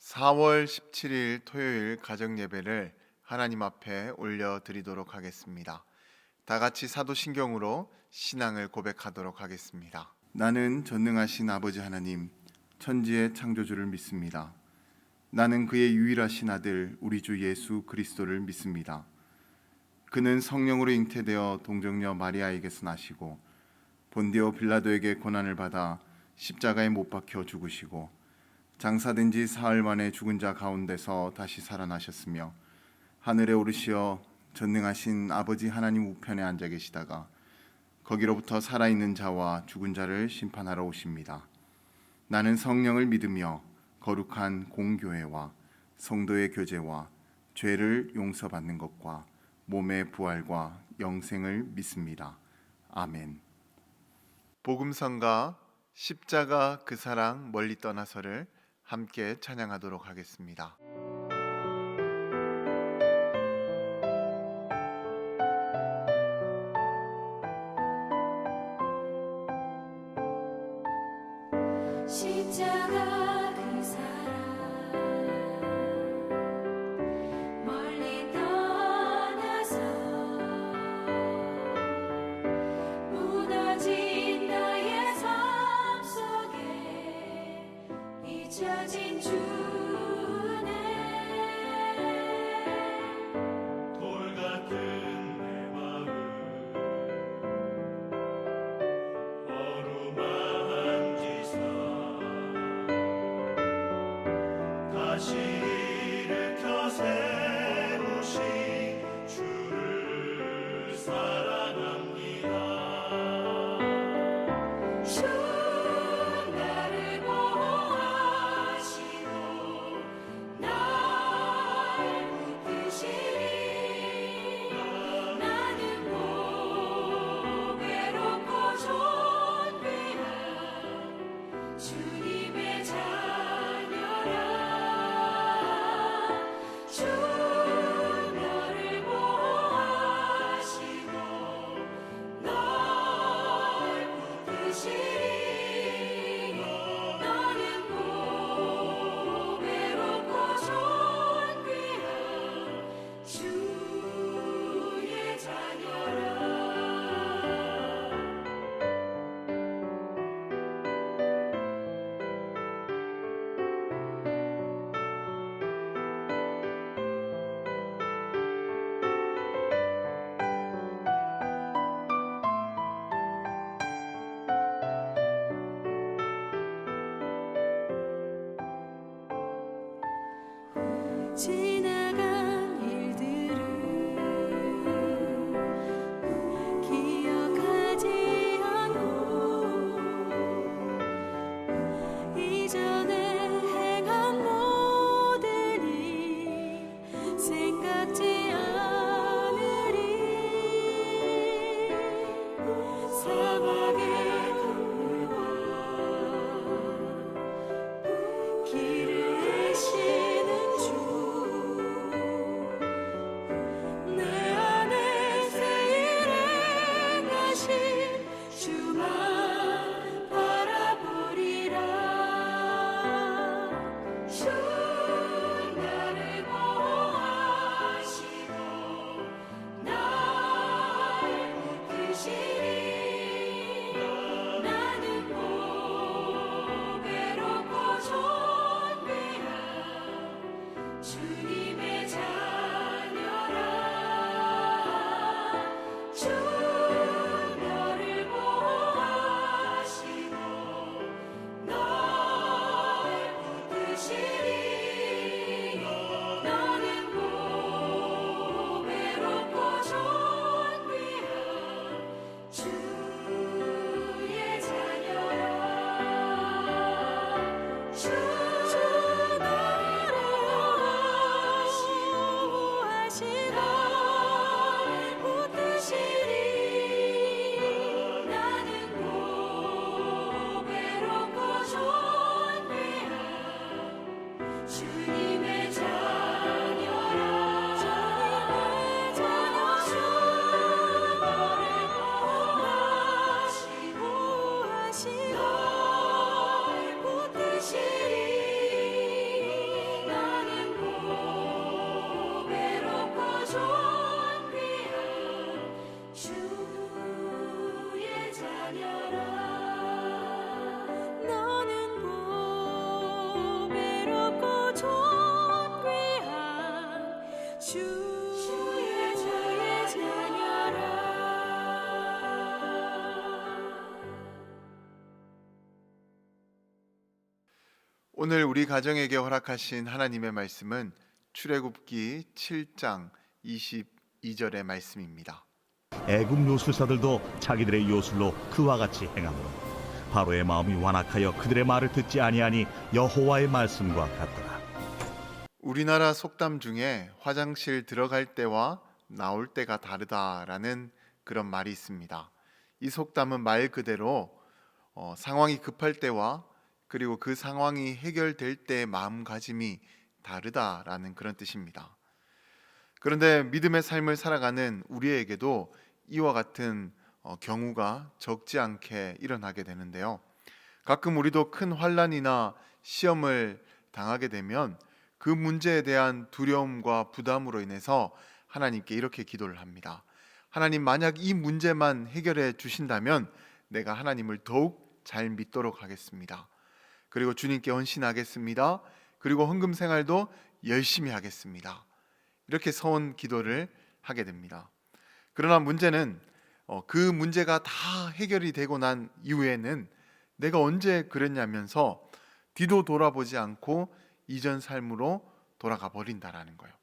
4월 17일 토요일 가정 예배를 하나님 앞에 올려드리도록 하겠습니다. 다 같이 사도신경으로 신앙을 고백하도록 하겠습니다. 나는 전능하신 아버지 하나님, 천지의 창조주를 믿습니다. 나는 그의 유일하신 아들 우리 주 예수 그리스도를 믿습니다. 그는 성령으로 잉태되어 동정녀 마리아에게서 나시고 본디오 빌라도에게 고난을 받아 십자가에 못 박혀 죽으시고 장사된 지 사흘 만에 죽은 자 가운데서 다시 살아나셨으며 하늘에 오르시어 전능하신 아버지 하나님 우편에 앉아 계시다가 거기로부터 살아있는 자와 죽은 자를 심판하러 오십니다. 나는 성령을 믿으며 거룩한 공교회와 성도의 교제와 죄를 용서받는 것과 몸의 부활과 영생을 믿습니다. 아멘. 복음성가 십자가 그 사랑 멀리 떠나서를 함께 찬양하도록 하겠습니다. 십자가 그 사랑 멀리 떠나서 무너진 나의 삶 속에 잊혀진 주네 돌 같은 내 마음 어루만지사 다시 일으켜 세우신 주를 사랑합니다. 주 나를 보호하시고 날 붙드시리 나는 못 외롭고 존귀한 주님의 자녀라 주 너를 보호하시고 널 붙드시리 너는 못 외롭고 존귀한 주의 자녀라 지나간 일들을 기억하지 않고 이전에 행한 모든 일 생각지 않으리 사막의 강물과 길을 내시는 주 오늘 우리 가정에게 허락하신 하나님의 말씀은 출애굽기 7장 22절의 말씀입니다. 애굽 요술사들도 자기들의 요술로 그와 같이 행함으로 바로의 마음이 완악하여 그들의 말을 듣지 아니하니 여호와의 말씀과 같더라. 우리나라 속담 중에 화장실 들어갈 때와 나올 때가 다르다라는 그런 말이 있습니다. 이 속담은 말 그대로 상황이 급할 때와 그리고 그 상황이 해결될 때의 마음가짐이 다르다라는 그런 뜻입니다. 그런데 믿음의 삶을 살아가는 우리에게도 이와 같은 경우가 적지 않게 일어나게 되는데요. 가끔 우리도 큰 환난이나 시험을 당하게 되면 그 문제에 대한 두려움과 부담으로 인해서 하나님께 이렇게 기도를 합니다. 하나님, 만약 이 문제만 해결해 주신다면 내가 하나님을 더욱 잘 믿도록 하겠습니다. 그리고 주님께 헌신하겠습니다. 그리고 헌금 생활도 열심히 하겠습니다. 이렇게 서원 기도를 하게 됩니다. 그러나 문제는 그 문제가 다 해결이 되고 난 이후에는 내가 언제 그랬냐면서 뒤도 돌아보지 않고 이전 삶으로 돌아가 버린다라는 거예요.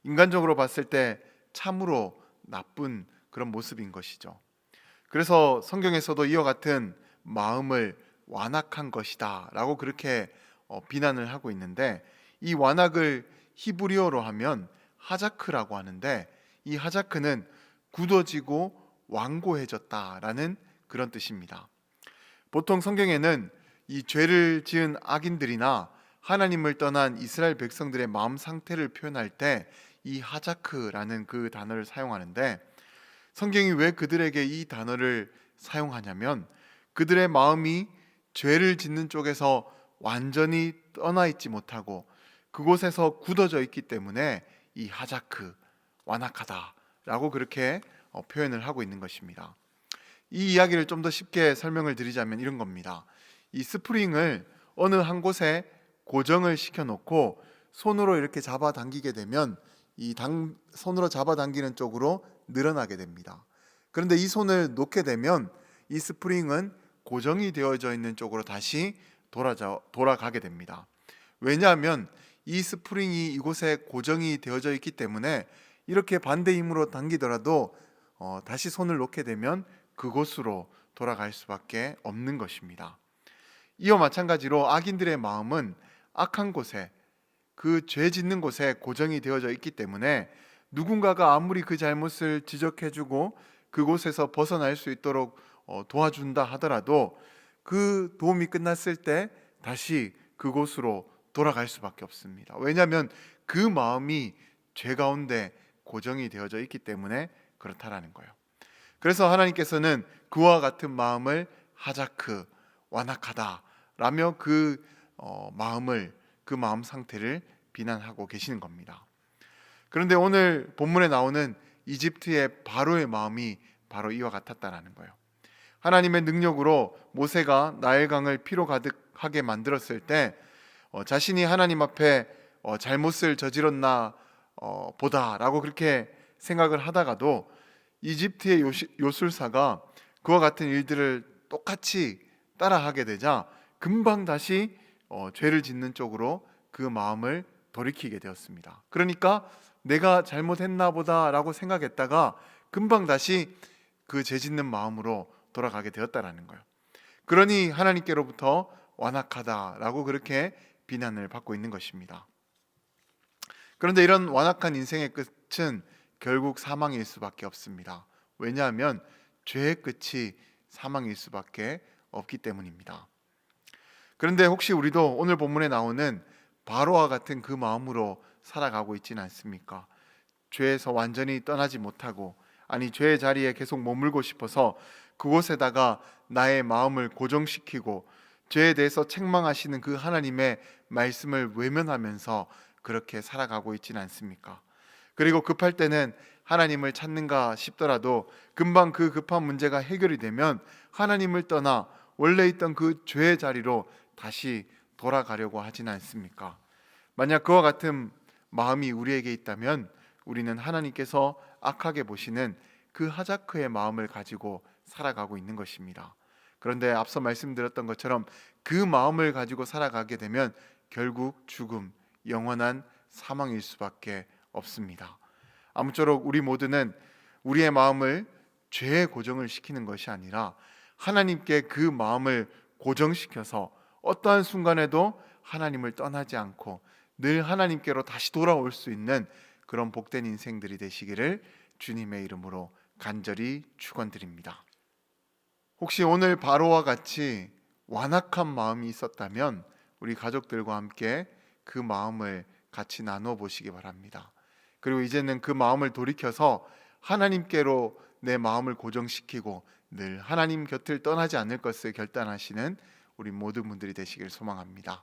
인간적으로 봤을 때 참으로 나쁜 그런 모습인 것이죠. 그래서 성경에서도 이와 같은 마음을 완악한 것이다 라고 그렇게 비난을 하고 있는데, 이 완악을 히브리어로 하면 하자크라고 하는데, 이 하자크는 굳어지고 완고해졌다라는 그런 뜻입니다. 보통 성경에는 이 죄를 지은 악인들이나 하나님을 떠난 이스라엘 백성들의 마음 상태를 표현할 때 이 하자크라는 그 단어를 사용하는데, 성경이 왜 그들에게 이 단어를 사용하냐면 그들의 마음이 죄를 짓는 쪽에서 완전히 떠나 있지 못하고 그곳에서 굳어져 있기 때문에 이 하자크, 완악하다라고 그렇게 표현을 하고 있는 것입니다. 이 이야기를 좀 더 쉽게 설명을 드리자면 이런 겁니다. 이 스프링을 어느 한 곳에 고정을 시켜놓고 손으로 이렇게 잡아당기게 되면 손으로 잡아당기는 쪽으로 늘어나게 됩니다. 그런데 이 손을 놓게 되면 이 스프링은 고정이 되어져 있는 쪽으로 다시 돌아가게 됩니다. 왜냐하면 이 스프링이 이곳에 고정이 되어져 있기 때문에 이렇게 반대 힘으로 당기더라도 다시 손을 놓게 되면 그곳으로 돌아갈 수밖에 없는 것입니다. 이와 마찬가지로 악인들의 마음은 악한 곳에, 그 죄 짓는 곳에 고정이 되어져 있기 때문에 누군가가 아무리 그 잘못을 지적해주고 그곳에서 벗어날 수 있도록 도와준다 하더라도 그 도움이 끝났을 때 다시 그곳으로 돌아갈 수밖에 없습니다. 왜냐하면 그 마음이 죄 가운데 고정이 되어져 있기 때문에 그렇다라는 거예요. 그래서 하나님께서는 그와 같은 마음을 하자크, 완악하다라며 그 마음 상태를 비난하고 계시는 겁니다. 그런데 오늘 본문에 나오는 이집트의 바로의 마음이 바로 이와 같았다라는 거예요. 하나님의 능력으로 모세가 나일강을 피로 가득하게 만들었을 때 자신이 하나님 앞에 잘못을 저질렀나 보다라고 그렇게 생각을 하다가도 이집트의 요술사가 그와 같은 일들을 똑같이 따라하게 되자 금방 다시 죄를 짓는 쪽으로 그 마음을 돌이키게 되었습니다. 그러니까 내가 잘못했나 보다라고 생각했다가 금방 다시 그 죄 짓는 마음으로 돌아가게 되었다라는 거예요. 그러니 하나님께로부터 완악하다라고 그렇게 비난을 받고 있는 것입니다. 그런데 이런 완악한 인생의 끝은 결국 사망일 수밖에 없습니다. 왜냐하면 죄의 끝이 사망일 수밖에 없기 때문입니다. 그런데 혹시 우리도 오늘 본문에 나오는 바로와 같은 그 마음으로 살아가고 있지는 않습니까? 죄에서 완전히 떠나지 못하고, 아니 죄의 자리에 계속 머물고 싶어서 그곳에다가 나의 마음을 고정시키고 죄에 대해서 책망하시는 그 하나님의 말씀을 외면하면서 그렇게 살아가고 있지는 않습니까? 그리고 급할 때는 하나님을 찾는가 싶더라도 금방 그 급한 문제가 해결이 되면 하나님을 떠나 원래 있던 그 죄의 자리로 다시 돌아가려고 하지는 않습니까? 만약 그와 같은 마음이 우리에게 있다면 우리는 하나님께서 악하게 보시는 그 하자크의 마음을 가지고 살아가고 있는 것입니다. 그런데 앞서 말씀드렸던 것처럼 그 마음을 가지고 살아가게 되면 결국 죽음, 영원한 사망일 수밖에 없습니다. 아무쪼록 우리 모두는 우리의 마음을 죄에 고정을 시키는 것이 아니라 하나님께 그 마음을 고정시켜서 어떠한 순간에도 하나님을 떠나지 않고 늘 하나님께로 다시 돌아올 수 있는 그런 복된 인생들이 되시기를 주님의 이름으로 간절히 축원드립니다. 혹시 오늘 바로와 같이 완악한 마음이 있었다면 우리 가족들과 함께 그 마음을 같이 나눠 보시기 바랍니다. 그리고 이제는 그 마음을 돌이켜서 하나님께로 내 마음을 고정시키고 늘 하나님 곁을 떠나지 않을 것을 결단하시는 우리 모든 분들이 되시길 소망합니다.